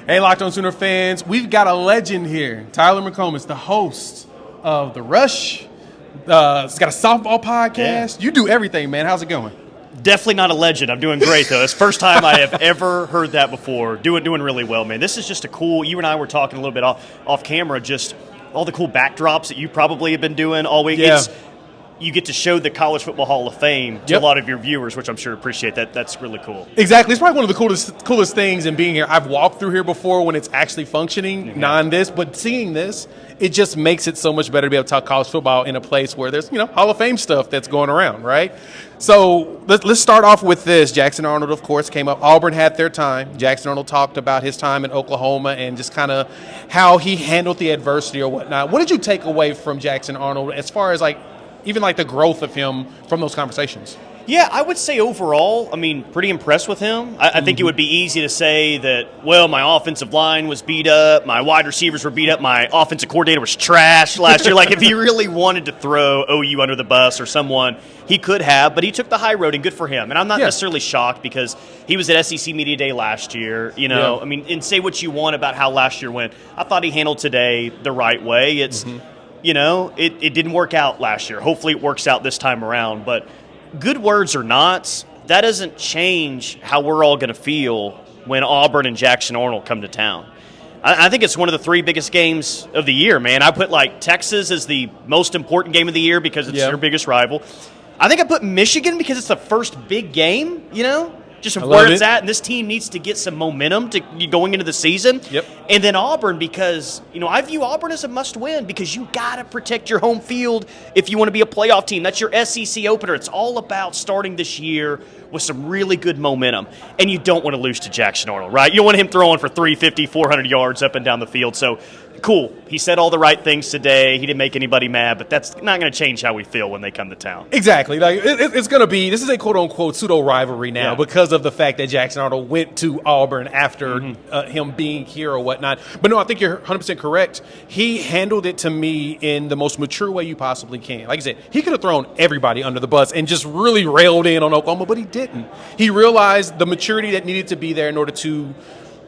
Hey, Locked On Sooner fans, we've got a legend here. Tyler McComas, the host of The Rush. It's got a softball podcast. Yeah. You do everything, man. How's it going? Definitely not a legend. I'm doing great, though. It's the first time I have ever heard that before. Doing really well, man. This is just a cool – you and I were talking a little bit off camera, just all the cool backdrops that you probably have been doing all week. Yeah. You get to show the College Football Hall of Fame to a lot of your viewers, which I'm sure appreciate that. That's really cool. Exactly. It's probably one of the coolest things in being here. I've walked through here before when it's actually functioning, non this, but seeing this, it just makes it so much better to be able to talk college football in a place where there's, Hall of Fame stuff that's going around, right? So let's start off with this. Jackson Arnold, of course, came up. Auburn had their time. Jackson Arnold talked about his time in Oklahoma and just kind of how he handled the adversity or whatnot. What did you take away from Jackson Arnold as far as even the growth of him from those conversations? Yeah, I would say overall, pretty impressed with him. I think it would be easy to say that, well, my offensive line was beat up, my wide receivers were beat up, my offensive coordinator was trash last year. If he really wanted to throw OU under the bus or someone, he could have, but he took the high road, and good for him. And I'm not necessarily shocked because he was at SEC Media Day last year, and say what you want about how last year went. I thought he handled today the right way. It's it didn't work out last year. Hopefully it works out this time around. But good words or not, that doesn't change how we're all going to feel when Auburn and Jackson Arnold come to town. I think it's one of the three biggest games of the year, man. I put Texas as the most important game of the year because it's your biggest rival. I think I put Michigan because it's the first big game, just where it's at, and this team needs to get some momentum going into the season. Yep. And then Auburn because, I view Auburn as a must-win because you got to protect your home field if you want to be a playoff team. That's your SEC opener. It's all about starting this year with some really good momentum. And you don't want to lose to Jackson Arnold, right? You don't want him throwing for 350, 400 yards up and down the field. So, cool. He said all the right things today. He didn't make anybody mad, but that's not going to change how we feel when they come to town. Exactly. It's going to be – this is a quote-unquote pseudo-rivalry now because of the fact that Jackson Arnold went to Auburn after him being here or whatnot. But no, I think you're 100% correct. He handled it to me in the most mature way you possibly can. Like I said, he could have thrown everybody under the bus and just really railed in on Oklahoma, but he didn't. He realized the maturity that needed to be there in order to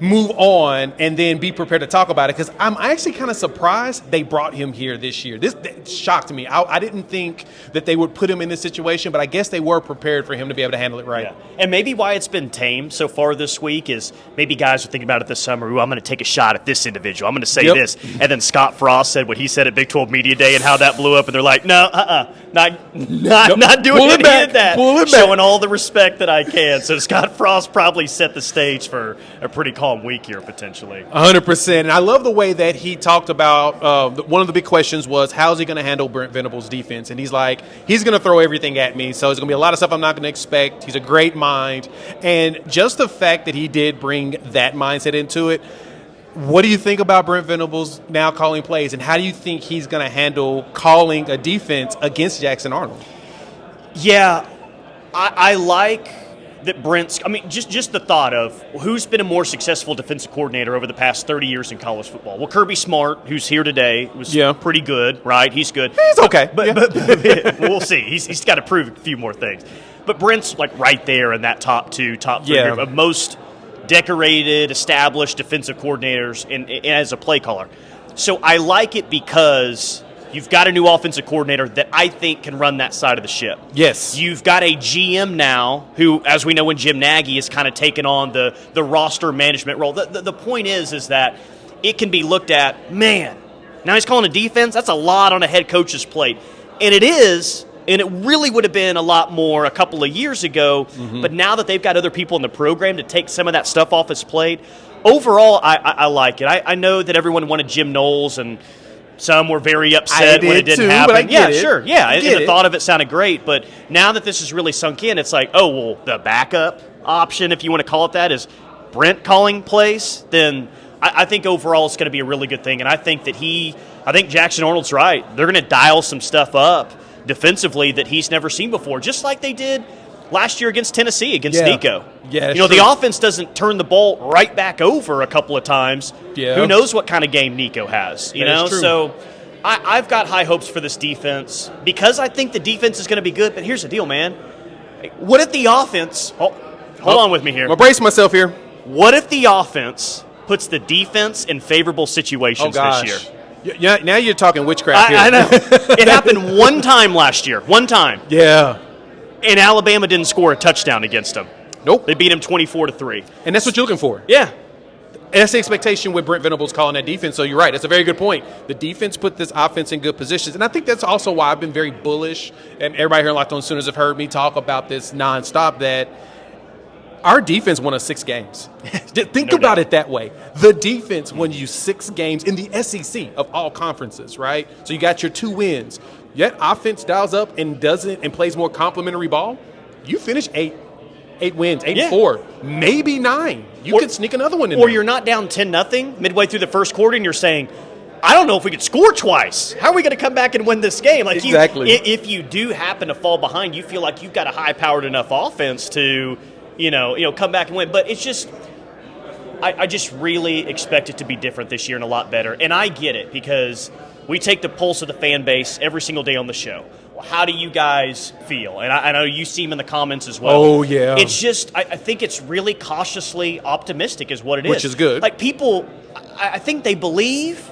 move on and then be prepared to talk about it, because I'm actually kind of surprised they brought him here this year. This shocked me. I didn't think that they would put him in this situation, but I guess they were prepared for him to be able to handle it right. Yeah. And maybe why it's been tame so far this week is maybe guys are thinking about it this summer. Ooh, I'm going to take a shot at this individual. I'm going to say this. And then Scott Frost said what he said at Big 12 Media Day and how that blew up, and they're like, no, not doing any of that. Showing all the respect that I can. So Scott Frost probably set the stage for a pretty calm week here potentially. 100%. And I love the way that he talked about one of the big questions was, how's he going to handle Brent Venables' defense? And he's like, he's going to throw everything at me, so it's going to be a lot of stuff I'm not going to expect. He's a great mind. And just the fact that he did bring that mindset into it, what do you think about Brent Venables now calling plays, and how do you think he's going to handle calling a defense against Jackson Arnold? Yeah, I like that Brent's – just the thought of who's been a more successful defensive coordinator over the past 30 years in college football. Well, Kirby Smart, who's here today, was pretty good, right? He's good. He's okay. But we'll see. He's got to prove a few more things. But Brent's right there in that top three group of most decorated, established defensive coordinators and as a play caller. So I like it because – you've got a new offensive coordinator that I think can run that side of the ship. Yes. You've got a GM now who, as we know, when Jim Nagy has kind of taken on the roster management role. The point is that it can be looked at, man, now he's calling a defense. That's a lot on a head coach's plate. And it is, and it really would have been a lot more a couple of years ago. But now that they've got other people in the program to take some of that stuff off his plate, overall, I like it. I know that everyone wanted Jim Knowles, and some were very upset when it didn't happen. But I get it. Sure. Yeah, and the thought of it sounded great. But now that this has really sunk in, it's like, oh, well, the backup option, if you want to call it that, is Brent calling plays. Then I think overall it's going to be a really good thing. And I think that I think Jackson Arnold's right. They're going to dial some stuff up defensively that he's never seen before, just like they did last year against Tennessee, against Nico. Yeah, the offense doesn't turn the ball right back over a couple of times. Yeah. Who knows what kind of game Nico has, True. So I've got high hopes for this defense because I think the defense is going to be good. But here's the deal, man. What if the offense – hold on with me here. I'm going to brace myself here. What if the offense puts the defense in favorable situations this year. Yeah, now you're talking witchcraft here. I know. It happened one time last year. One time. Yeah. And Alabama didn't score a touchdown against them. Nope. They beat him 24-3. And that's what you're looking for. Yeah. And that's the expectation with Brent Venables calling that defense. So you're right. That's a very good point. The defense put this offense in good positions. And I think that's also why I've been very bullish. And everybody here in Locked On Sooners have heard me talk about this nonstop, that our defense won us 6 games. Think about it that way. The defense won you 6 games in the SEC of all conferences, right? So you got your 2 wins. Yet offense dials up and plays more complimentary ball. You finish 8 wins, 8-4, maybe 9. You could sneak another one in there. Or you're not down 10-0 midway through the first quarter, and you're saying, I don't know if we could score twice. How are we going to come back and win this game? Like exactly. If you do happen to fall behind, you feel like you've got a high-powered enough offense to, come back and win. But it's just, I just really expect it to be different this year and a lot better. And I get it, because we take the pulse of the fan base every single day on the show. How do you guys feel? And I know you see them in the comments as well. Oh, yeah. It's just, I think it's really cautiously optimistic is what it is. Which is good. Like, people, I think they believe,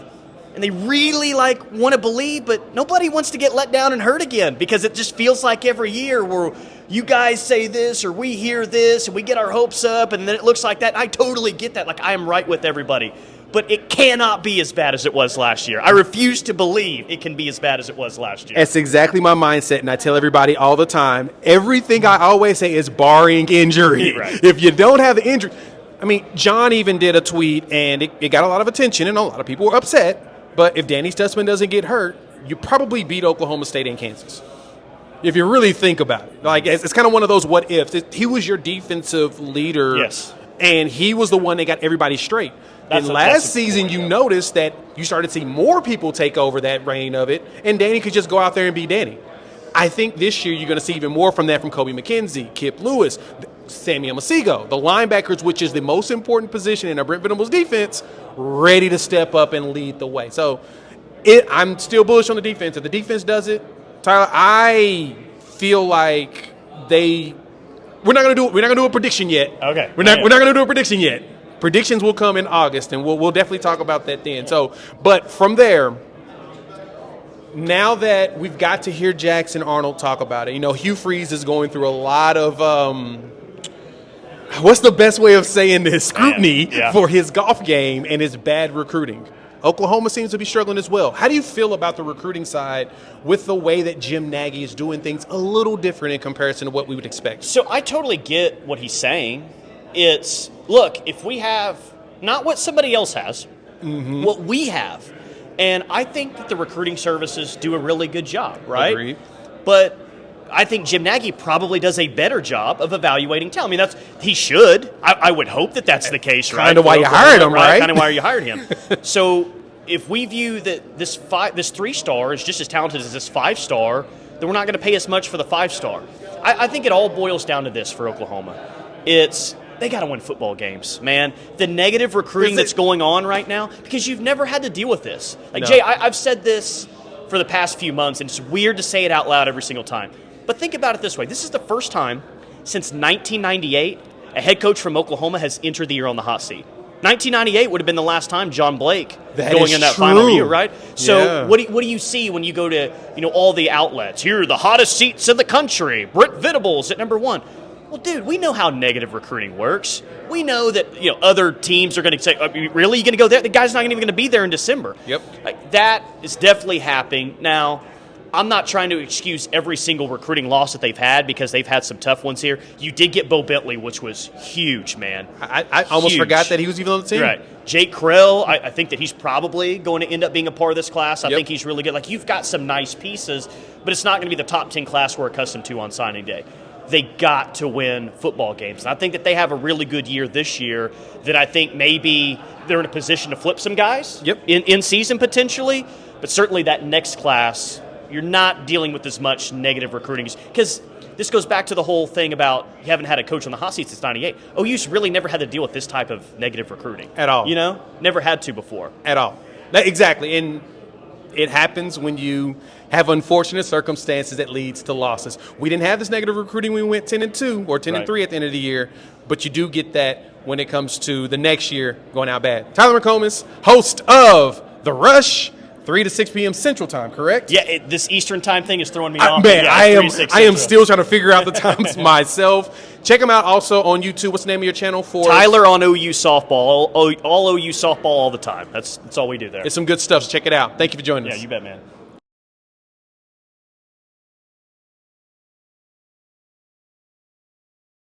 and they really, want to believe, but nobody wants to get let down and hurt again, because it just feels like every year where you guys say this or we hear this and we get our hopes up and then it looks like that. I totally get that. Like, I am right with everybody. But it cannot be as bad as it was last year. I refuse to believe it can be as bad as it was last year. That's exactly my mindset, and I tell everybody all the time, everything I always say is barring injury. Right. If you don't have the injury – I mean, John even did a tweet, and it got a lot of attention, and a lot of people were upset. But if Danny Stutzman doesn't get hurt, you probably beat Oklahoma State and Kansas. If you really think about it. Like, it's kind of one of those what-ifs. He was your defensive leader, yes, and he was the one that got everybody straight. And last season, you noticed that you started to see more people take over that reign of it, and Danny could just go out there and be Danny. I think this year you're going to see even more from that from Kobe McKenzie, Kip Lewis, Sammy Amasigo, the linebackers, which is the most important position in a Brent Venables defense, ready to step up and lead the way. So I'm still bullish on the defense. If the defense does it, Tyler, I feel like we're not going to do a prediction yet. Okay. We're not going to do a prediction yet. Predictions will come in August, and we'll definitely talk about that then. So, but from there, now that we've got to hear Jackson Arnold talk about it, Hugh Freeze is going through a lot of what's the best way of saying this? Scrutiny for his golf game and his bad recruiting. Oklahoma seems to be struggling as well. How do you feel about the recruiting side with the way that Jim Nagy is doing things a little different in comparison to what we would expect? So I totally get what he's saying. It's, look, if we have not what somebody else has, what we have, and I think that the recruiting services do a really good job, right? Agreed. But I think Jim Nagy probably does a better job of evaluating talent. I mean, he should. I would hope that that's the case, right? Kind of why you hired him, right? Kind of why you hired him. So if we view that this 3-star is just as talented as this 5-star, then we're not going to pay as much for the 5-star. I think it all boils down to this for Oklahoma. They got to win football games, man. The negative recruiting that's going on right now, because you've never had to deal with this. Like, No. Jay, I've said this for the past few months, and it's weird to say it out loud every single time. But think about it this way. This is the first time since 1998 a head coach from Oklahoma has entered the year on the hot seat. 1998 would have been the last time John Blake going in that final year, right? So what do you see when you go to all the outlets? Here are the hottest seats in the country. Brent Venables at number 1. Well, dude, we know how negative recruiting works. We know that other teams are going to say, "Really, you going to go there?" The guy's not even going to be there in December. Yep, that is definitely happening. Now, I'm not trying to excuse every single recruiting loss that they've had, because they've had some tough ones here. You did get Bo Bentley, which was huge, man. I almost forgot that he was even on the team. Right. Jake Krell, I think that he's probably going to end up being a part of this class. I think he's really good. Like, you've got some nice pieces, but it's not going to be the top 10 class we're accustomed to on signing day. They got to win football games. And I think that they have a really good year this year, that I think maybe they're in a position to flip some guys in season potentially. But certainly that next class, you're not dealing with as much negative recruiting. Because this goes back to the whole thing about you haven't had a coach on the hot seat since 98. OU's really never had to deal with this type of negative recruiting. At all. Never had to before. At all. Exactly. And it happens when you have unfortunate circumstances that leads to losses. We didn't have this negative recruiting when we went 10-2 or 10-3 at the end of the year, but you do get that when it comes to the next year going out bad. Tyler McComas, host of The Rush, 3 to 6 p.m. Central Time, correct? Yeah, this Eastern Time thing is throwing me off. Man, Yeah, I am still trying to figure out the times myself. Check him out also on YouTube. What's the name of your channel for? Tyler on OU softball. All OU softball all the time. That's all we do there. It's some good stuff, so check it out. Thank you for joining us. Yeah, you bet, man.